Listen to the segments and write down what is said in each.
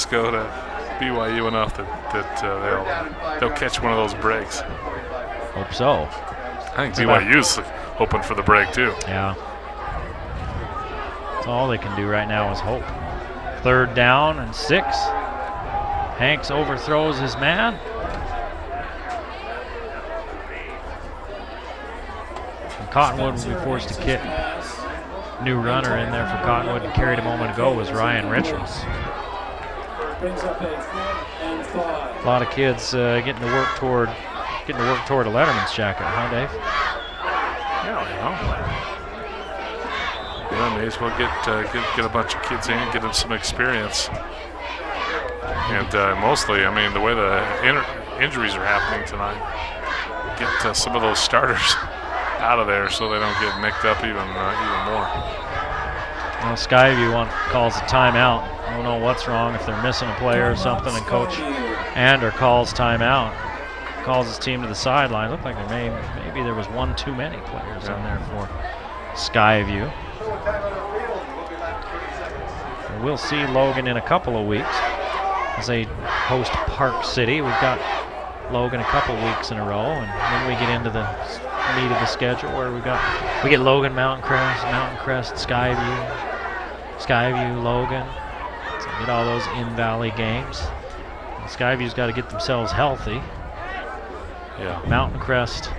Pasco to BYU enough that they'll catch one of those breaks. Hope so. I think BYU's hoping for the break too. Yeah. That's all they can do right now is hope. 3rd down and 6. Hanks overthrows his man. And Cottonwood will be forced to kick. New runner in there for Cottonwood, carried a moment ago, was Ryan Richards. A lot of kids getting to work toward a Letterman's jacket, huh, Dave? Yeah, may as well get a bunch of kids in, get them some experience. And mostly, I mean, the way the injuries are happening tonight, get some of those starters out of there so they don't get nicked up even more. Well, Skyview calls a timeout. I don't know what's wrong, if they're missing a player or something, and Coach Ander calls timeout. Calls his team to the sideline. Looked like maybe there was one too many players in there for Skyview. We'll see Logan in a couple of weeks as they host Park City. We've got Logan a couple weeks in a row, and then we get into the meat of the schedule where we get Logan, Mountain Crest, Skyview, Logan. So get all those in-valley games. And Skyview's got to get themselves healthy. Yeah. Mountain Crest,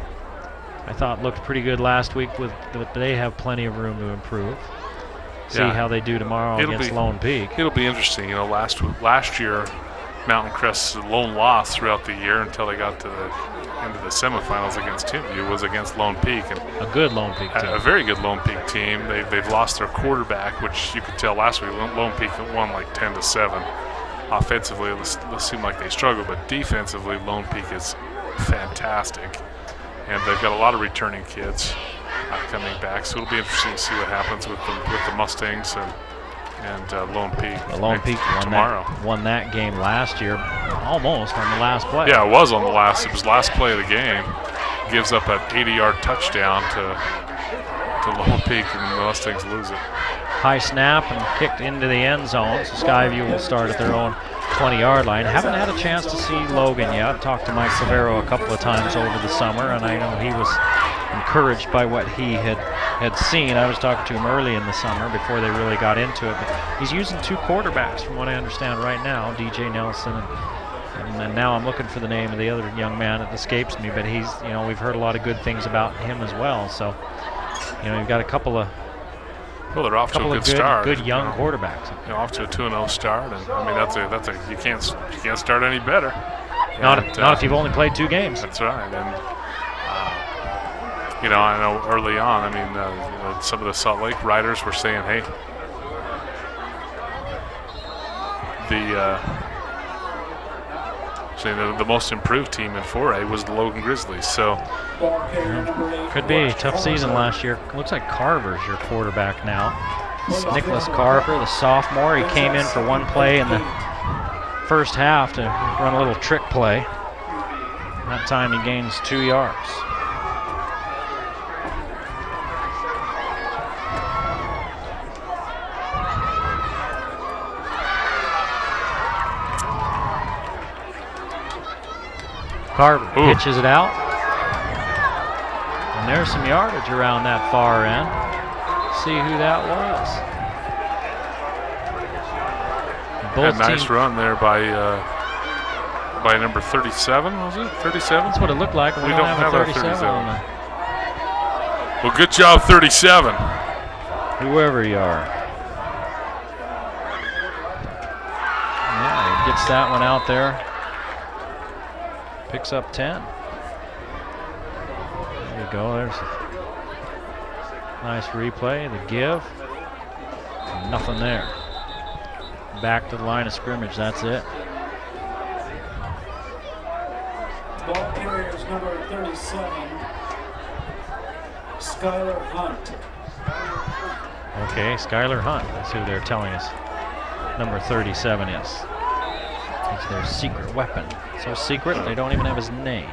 I thought looked pretty good last week, but they have plenty of room to improve. See how they do tomorrow against Lone Peak. It'll be interesting. You know, last year, Mountain Crest's lone loss throughout the year until they got to the end of the semifinals against Timpview was against Lone Peak. And a good Lone Peak team. A very good Lone Peak team. They've lost their quarterback, which you could tell last week. Lone Peak won like 10-7. Offensively, it seemed like they struggled, but defensively, Lone Peak is fantastic. And they've got a lot of returning kids coming back, so it'll be interesting to see what happens with the Mustangs and Lone Peak. Lone Peak won that game last year, almost on the last play. Yeah, it was last play of the game. Gives up an 80-yard touchdown to Lone Peak, and the Mustangs lose it. High snap and kicked into the end zone, so Skyview will start at their own 20-yard line. Haven't had a chance to see Logan yet. Talked to Mike Favero a couple of times over the summer, and I know he was encouraged by what he had seen. I was talking to him early in the summer before they really got into it. But he's using 2 quarterbacks from what I understand right now, DJ Nelson and now I'm looking for the name of the other young man that escapes me, but he's, we've heard a lot of good things about him as well. So, you've got a couple of they're off to a good start. Good young quarterbacks. Off to a 2-0 start, and I mean you can't start any better. Not if you've only played 2 games. That's right, and I know early on. I mean, some of the Salt Lake writers were saying, hey, the most improved team in 4A was the Logan Grizzlies. So could be a tough season last year. Looks like Carver's your quarterback now. Nicholas Carver, the sophomore. He came in for one play in the first half to run a little trick play. That time he gains 2 yards. Carver pitches it out. And there's some yardage around that far end. See who that was. A nice run there by number 37, was it? 37? That's what it looked like. We don't have a 37 on the... Well, good job, 37. Whoever you are. Yeah, he gets that one out there. Picks up 10. There you go. There's a nice replay. The give. Nothing there. Back to the line of scrimmage. That's it. Ball carrier is number 37, Skylar Hunt. Okay, Skylar Hunt. That's who they're telling us number 37 is. It's their secret weapon. So secret, they don't even have his name.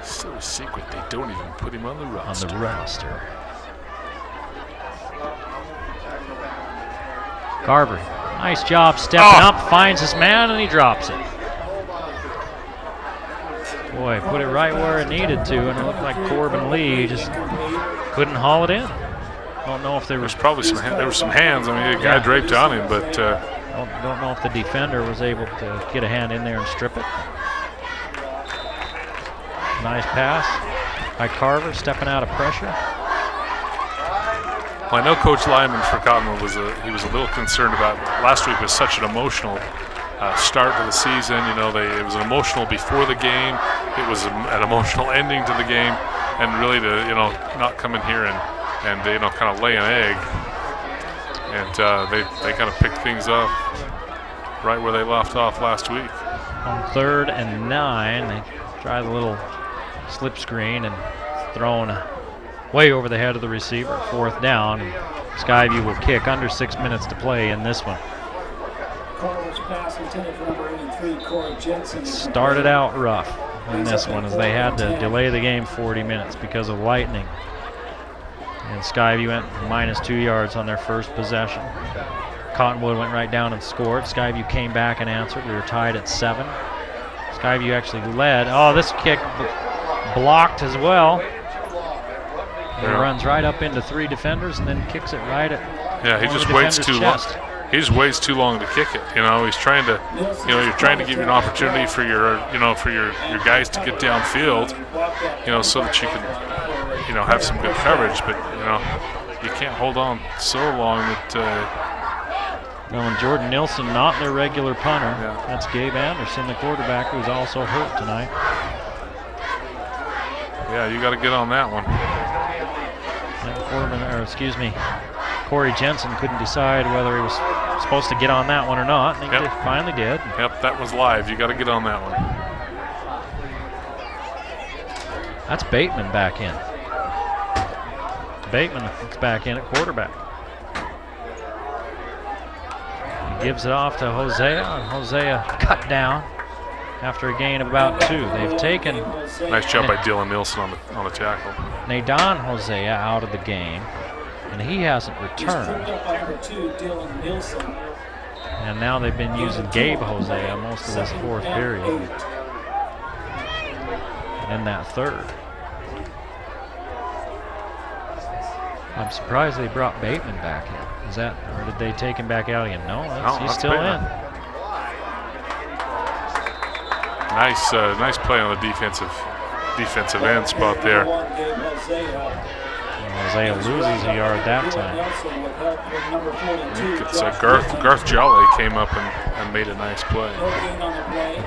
So secret, they don't even put him on the roster. Carver, Nice job stepping up, finds his man, and he drops it. Boy, put it right where it needed to, and it looked like Corbin Lee just couldn't haul it in. Don't know if there was probably there were some hands. I mean, a guy draped on him, but don't know if the defender was able to get a hand in there and strip it. Nice pass by Carver, stepping out of pressure. Well, I know Coach Lyman for Cottonwood was a little concerned about last week. Was such an emotional start to the season. You know, it was emotional before the game. It was an emotional ending to the game, and really to not come in here and kind of lay an egg. And they kind of picked things up right where they left off last week. On 3rd and 9, they try the little slip screen and thrown way over the head of the receiver. 4th down. Skyview will kick. Under 6 minutes to play in this one. It started out rough in this one as they had to delay the game 40 minutes because of lightning. And Skyview went -2 yards on their first possession. Cottonwood went right down and scored. Skyview came back and answered. We were tied at 7. Skyview actually led. Oh, this kick blocked as well. He runs right up into 3 defenders and then kicks it right at he just waits too long. He just waits too long to kick it. He's trying to, you're trying to give you an opportunity for your guys to get downfield, so that you can, have some good coverage. But you can't hold on so long that. And Jordan Nilsson, not their regular punter. Yeah. That's Gabe Anderson, the quarterback, who's also hurt tonight. Yeah, you got to get on that one. And Corey Jensen couldn't decide whether he was supposed to get on that one or not, and he finally did. Yep, that was live. You got to get on that one. That's Bateman back in. Bateman is back in at quarterback. He gives it off to Hosea, and Hosea cut down after a gain of about 2. They've taken. Nice job by Dylan Nielsen on the tackle. Nadon Hosea out of the game, and he hasn't returned. And now they've been using Gabe Hosea most of this 4th period. And in that 3rd. I'm surprised they brought Bateman back in. Is that, or did they take him back out again? No, he's still Bateman. in. Nice play on the defensive end spot there. Hosea loses a yard that time. It's Garth Jolly came up and made a nice play.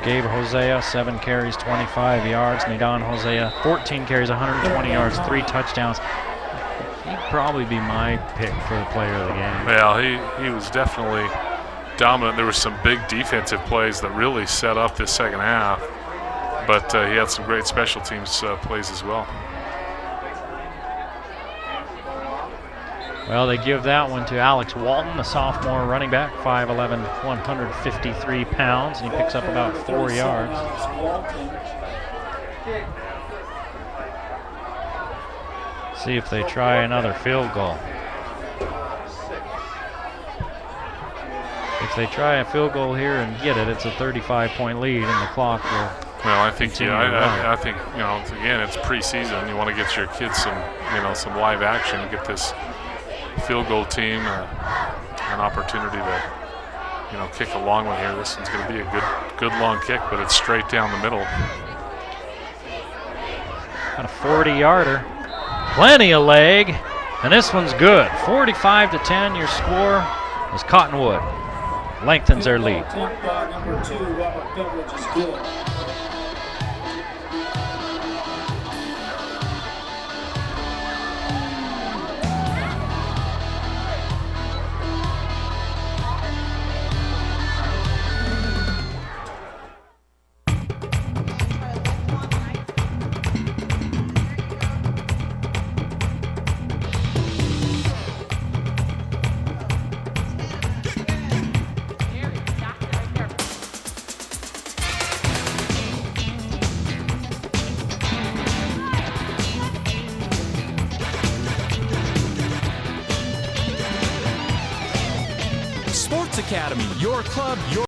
Gabe Hosea, 7 carries, 25 yards. Nadon Hosea, 14 carries, 120 yards, 3 touchdowns. He'd probably be my pick for the player of the game. Well, he was definitely dominant. There were some big defensive plays that really set up this second half, but he had some great special teams plays as well. Well, they give that one to Alex Walton, the sophomore running back, 5'11", 153 pounds, and he picks up about 4 yards. See if they try another field goal. If they try a field goal here and get it, it's a 35-point lead, and the clock will. Well, I think I think again, it's preseason. You want to get your kids some live action, get this field goal team an opportunity to kick a long one here. This one's going to be a good long kick, but it's straight down the middle. Got a 40-yarder. Plenty of leg, and this one's good. 45-10, your score is Cottonwood. Lengthens their lead. Number 2, Robert Beveridge is good. Academy, your club, your